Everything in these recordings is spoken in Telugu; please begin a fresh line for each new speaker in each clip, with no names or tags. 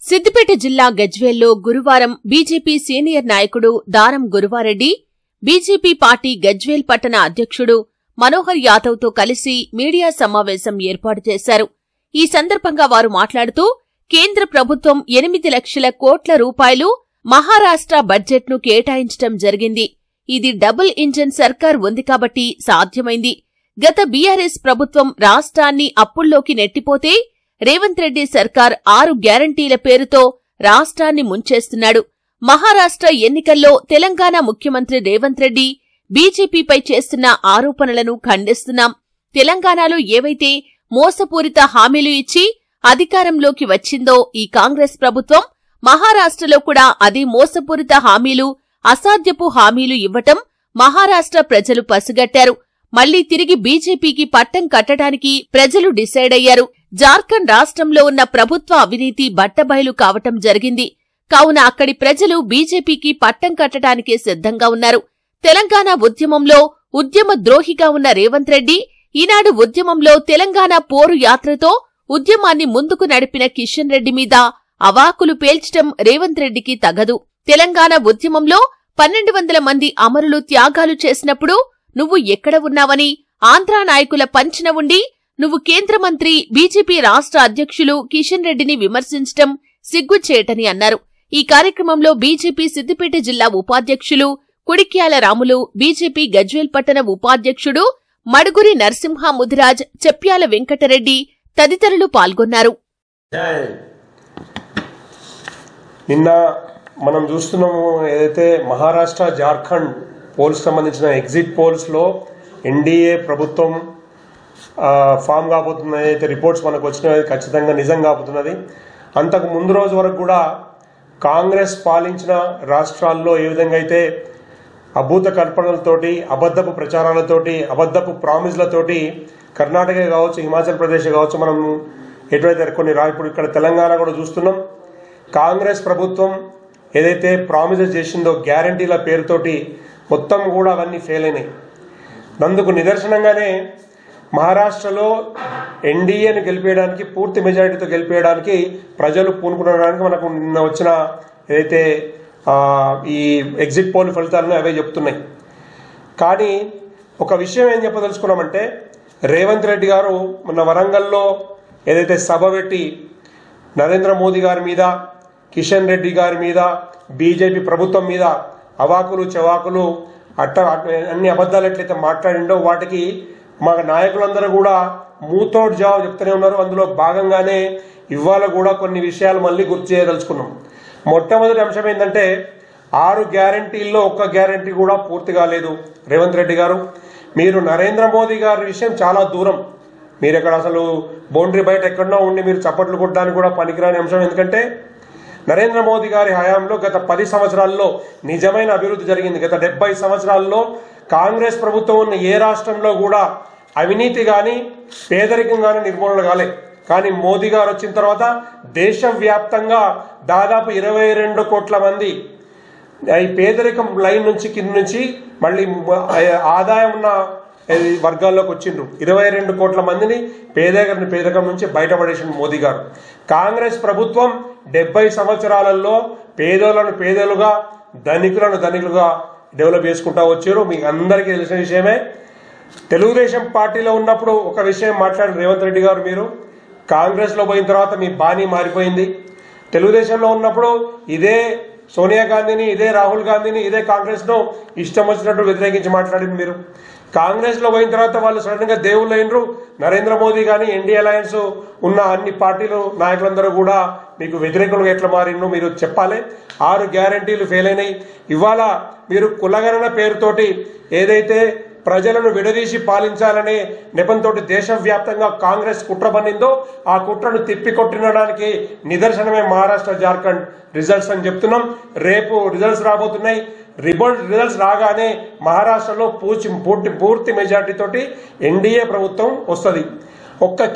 సిద్దిపేట జిల్లా గజ్వేల్లో గురువారం బీజేపీ సీనియర్ నాయకుడు దారం గురువారెడ్డి, బీజేపీ పార్టీ గజ్వేల్ పట్టణ అధ్యక్షుడు మనోహర్ యాదవ్తో కలిసి మీడియా సమావేశం ఏర్పాటు చేశారు. ఈ సందర్భంగా వారు మాట్లాడుతూ, కేంద్ర ప్రభుత్వం 8 లక్షల కోట్ల రూపాయలు మహారాష్ట్ర బడ్జెట్ను కేటాయించడం జరిగింది. ఇది డబుల్ ఇంజన్ సర్కార్ ఉంది కాబట్టి సాధ్యమైంది. గత బీఆర్ఎస్ ప్రభుత్వం రాష్ట్రాన్ని అప్పుల్లోకి నెట్టిపోతే రేవంత్ రెడ్డి సర్కార్ 6 గ్యారంటీల పేరుతో రాష్ట్రాన్ని ముంచేస్తున్నాడు. మహారాష్ట్ర ఎన్నికల్లో తెలంగాణ ముఖ్యమంత్రి రేవంత్ రెడ్డి బీజేపీపై చేస్తున్న ఆరోపణలను ఖండిస్తున్నాం. తెలంగాణలో ఏవైతే మోసపూరిత హామీలు ఇచ్చి అధికారంలోకి వచ్చిందో ఈ కాంగ్రెస్ ప్రభుత్వం, మహారాష్ట్రలో కూడా అదే మోసపూరిత హామీలు, అసాధ్యపు హామీలు ఇవ్వటం మహారాష్ట్ర ప్రజలు పసిగట్టారు. మళ్లీ తిరిగి బీజేపీకి పట్టం కట్టడానికి ప్రజలు డిసైడ్ అయ్యారు. జార్ఖండ్ రాష్ట్రంలో ఉన్న ప్రభుత్వ అవినీతి బట్టబయలు కావటం జరిగింది. కావున అక్కడి ప్రజలు బీజేపీకి పట్టం కట్టడానికే సిద్ధంగా ఉన్నారు. తెలంగాణ ఉద్యమంలో ఉద్యమ ద్రోహిగా ఉన్న రేవంత్ రెడ్డి ఈనాడు ఉద్యమంలో తెలంగాణ పోరు యాత్రతో ఉద్యమాన్ని ముందుకు నడిపిన కిషన్ రెడ్డి మీద అవాకులు పేల్చటం రేవంత్ రెడ్డికి తగదు. తెలంగాణ ఉద్యమంలో 1200 మంది అమరులు త్యాగాలు చేసినప్పుడు నువ్వు ఎక్కడ ఉన్నావని ఆంధ్రా నాయకుల పంచన ఉండి నువ్వు కేంద్ర మంత్రి, బీజేపీ రాష్ట్ర అధ్యక్షులు కిషన్ రెడ్డిని విమర్శించటం సిగ్గుచేటని అన్నారు. ఈ కార్యక్రమంలో బీజేపీ సిద్దిపేట జిల్లా ఉపాధ్యక్షులు కుడిక్యాల రాములు, బీజేపీ గజ్వేల్ పట్టణ ఉపాధ్యక్షుడు మడుగురి నరసింహ ముదిరాజ్, చెప్యాల వెంకటరెడ్డి తదితరులు పాల్గొన్నారు.
నిన్న మనం చూస్తున్నాము, ఏదైతే మహారాష్ట్ర, జార్ఖండ్ పోల్స్ సంబంధించిన ఎగ్జిట్ పోల్స్ లో ఎన్డీఏ ప్రభుత్వం ఫామ్ కాబోతున్న ఏదైతే రిపోర్ట్స్ మనకు వచ్చినవి ఖచ్చితంగా నిజం కాబోతున్నది. అంతకు ముందు రోజు వరకు కూడా కాంగ్రెస్ పాలించిన రాష్ట్రాల్లో ఏ విధంగా అయితే అభూత కల్పనలతోటి, అబద్ధపు ప్రచారాలతోటి, అబద్ధపు ప్రామిస్లతోటి కర్ణాటక కావచ్చు, హిమాచల్ ప్రదేశ్ కావచ్చు, మనం ఎటువైతే కొన్ని ఇప్పుడు ఇక్కడ తెలంగాణ కూడా చూస్తున్నాం. కాంగ్రెస్ ప్రభుత్వం ఏదైతే ప్రామిసెస్ చేసిందో గ్యారంటీల పేరుతోటి మొత్తం కూడా అవన్నీ ఫెయిల్ అయినాయి. అందుకు నిదర్శనంగానే మహారాష్ట్రలో ఎన్డీఏను గెలిపేయడానికి, పూర్తి మెజారిటీతో గెలిపేయడానికి ప్రజలు పూనుకునడానికి మనకు నిన్న వచ్చిన ఏదైతే ఈ ఎగ్జిట్ పోల్ ఫలితాలను అవే చెప్తున్నాయి. కానీ ఒక విషయం ఏం చెప్పదలుచుకున్నామంటే, రేవంత్ రెడ్డి గారు మొన్న వరంగల్లో ఏదైతే సభ పెట్టి నరేంద్ర మోదీ గారి మీద, కిషన్ రెడ్డి గారి మీద, బీజేపీ ప్రభుత్వం మీద అవాకులు చెవాకులు అన్ని అబద్ధాలు ఎట్లయితే మాట్లాడిండో వాటికి మా నాయకులందరూ కూడా మూతోడు జవాబు చెప్తూనే ఉన్నారు. అందులో భాగంగానే ఇవాళ కూడా కొన్ని విషయాలు మళ్ళీ గుర్తు చేయదలుచుకున్నాం. మొట్టమొదటి అంశం ఏంటంటే, 6 గ్యారంటీల్లో ఒక్క గ్యారంటీ కూడా పూర్తి కాలేదు. రేవంత్ రెడ్డి గారు, మీరు నరేంద్ర మోదీ గారి విషయం చాలా దూరం. మీరు ఎక్కడ అసలు బౌండరీ బయట ఎక్కడో ఉండి మీరు చప్పట్లు కొట్టడానికి కూడా పనికిరాని అంశం. ఎందుకంటే నరేంద్ర మోదీ గారి హయాంలో గత 10 సంవత్సరాల్లో నిజమైన అభివృద్ధి జరిగింది. గత 70 సంవత్సరాల్లో కాంగ్రెస్ ప్రభుత్వం ఉన్న ఏ రాష్ట్రంలో కూడా అవినీతి గాని, పేదరికం గాని నిర్మూలన కాలే. కానీ మోదీ గారు వచ్చిన తర్వాత దేశవ్యాప్తంగా దాదాపు 22 కోట్ల మంది ఈ పేదరికం లైన్ నుంచి కింద నుంచి మళ్ళీ ఆదాయం ఉన్న వర్గాల్లోకి వచ్చిండ్రు. 22 కోట్ల మందిని పేదరికం నుంచి బయటపడేసిన మోదీ గారు. కాంగ్రెస్ ప్రభుత్వం 70 సంవత్సరాలలో పేదోళ్లను పేదలుగా, ధనికులను ధనికులుగా డెవలప్ చేసుకుంటా వచ్చారు. మీకు అందరికీ తెలిసిన విషయమే. తెలుగుదేశం పార్టీలో ఉన్నప్పుడు ఒక విషయం మాట్లాడిన రేవంత్ రెడ్డి గారు, మీరు కాంగ్రెస్ లో పోయిన తర్వాత మీ బాణీ మారిపోయింది. తెలుగుదేశంలో ఉన్నప్పుడు ఇదే సోనియా గాంధీని, ఇదే రాహుల్ గాంధీని, ఇదే కాంగ్రెస్ ను ఇష్టం వచ్చినట్టు వ్యతిరేకించి మాట్లాడింది మీరు. కాంగ్రెస్ లో పోయిన తర్వాత వాళ్ళు సడన్ గా దేవుళ్ళు అయినరు. నరేంద్ర మోదీ గాని, ఎన్డీ అలయన్స్ ఉన్న అన్ని పార్టీలు నాయకులందరూ కూడా మీకు వ్యతిరేకులుగా ఎట్లా మారిండ్రు మీరు చెప్పాలి. 6 గ్యారంటీలు ఫెయిల్ అయినాయి. ఇవాళ మీరు కులగణన పేరుతోటి ఏదైతే ప్రజలను విడదీసి పాలించాలనే నెపంతో దేశవ్యాప్తంగా కాంగ్రెస్ కుట్ర పన్నిందో ఆ కుట్రను తిప్పికొట్టడానికి నిదర్శనమే మహారాష్ట్ర, జార్ఖండ్ రిజల్ట్స్ అని చెప్తున్నాం. రేపు రిజల్ట్స్ రాబోతున్నాయి. రిజల్ట్స్ రాగానే మహారాష్ట్రలో పూర్తి మెజార్టీ తోటి ఎన్డీఏ ప్రభుత్వం వస్తుంది.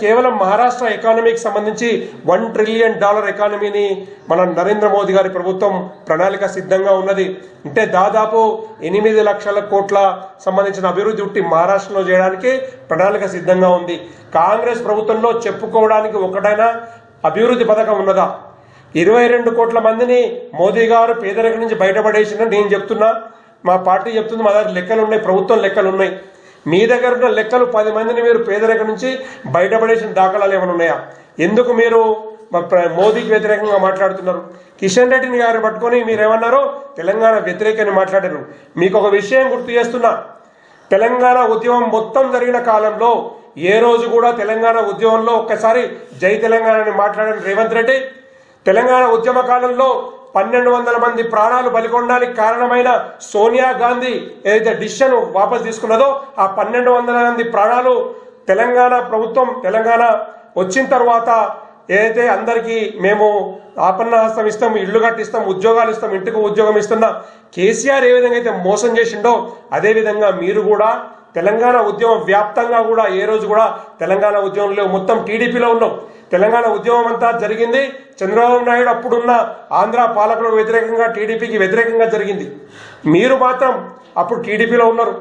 కేవలం మహారాష్ట్ర ఎకానమీకి సంబంధించి $1 ట్రిలియన్ ఎకానమీని మన నరేంద్ర మోదీ గారి ప్రభుత్వం ప్రణాళిక సిద్ధంగా ఉన్నది. అంటే దాదాపు 8 లక్షల కోట్ల సంబంధించిన అభివృద్ధి ఉట్టి మహారాష్ట్రలో చేయడానికి ప్రణాళిక సిద్ధంగా ఉంది. కాంగ్రెస్ ప్రభుత్వంలో చెప్పుకోవడానికి ఒకటైనా అభివృద్ధి పథకం ఉన్నదా? 22 కోట్ల మందిని మోదీ గారు పేదరికం నుంచి బయటపడేసిన నేను చెప్తున్నా, మా పార్టీ చెప్తుంది, మా దగ్గర లెక్కలు ఉన్నాయి, ప్రభుత్వం లెక్కలు ఉన్నాయి. మీ దగ్గర ఉన్న లెక్కలు 10 మందిని మీరు పేదరికం నుంచి బయటపడేసిన దాఖలాలు ఏమైనా ఉన్నాయా? ఎందుకు మీరు మోదీకి వ్యతిరేకంగా మాట్లాడుతున్నారు? కిషన్ రెడ్డిని గారు పట్టుకొని మీరేమన్నారు? తెలంగాణ వ్యతిరేకని మాట్లాడారు. మీకు ఒక విషయం గుర్తు చేస్తున్నా, తెలంగాణ ఉద్యమం మొత్తం జరిగిన కాలంలో ఏ రోజు కూడా తెలంగాణ ఉద్యమంలో ఒక్కసారి జై తెలంగాణ అని మాట్లాడిన రేవంత్ రెడ్డి, తెలంగాణ ఉద్యమ కాలంలో 1200 మంది ప్రాణాలు బలికొనడానికి కారణమైన సోనియా గాంధీ ఏదైతే డిసిషన్ వాపస్ తీసుకున్నదో ఆ 1200 మంది ప్రాణాలు తెలంగాణ ప్రభుత్వం తెలంగాణ వచ్చిన తర్వాత ఏదైతే అందరికీ మేము ఆపన్నహస్తం ఇస్తాం, ఇళ్లు కట్టిస్తాం, ఉద్యోగాలు ఇస్తాం, ఇంటికి ఉద్యోగం ఇస్తున్న కేసీఆర్ ఏ విధంగా అయితే మోసం చేసిండో అదే విధంగా మీరు కూడా తెలంగాణ ఉద్యమం వ్యాప్తంగా కూడా ఏ రోజు కూడా తెలంగాణ ఉద్యమంలో మొత్తం టీడీపీలో ఉన్నాం. తెలంగాణ ఉద్యమం అంతా జరిగింది చంద్రబాబు నాయుడు అప్పుడున్న ఆంధ్ర పాలకులకు వ్యతిరేకంగా, టీడీపీకి వ్యతిరేకంగా జరిగింది. మీరు మాత్రం అప్పుడు టీడీపీలో ఉన్నారు.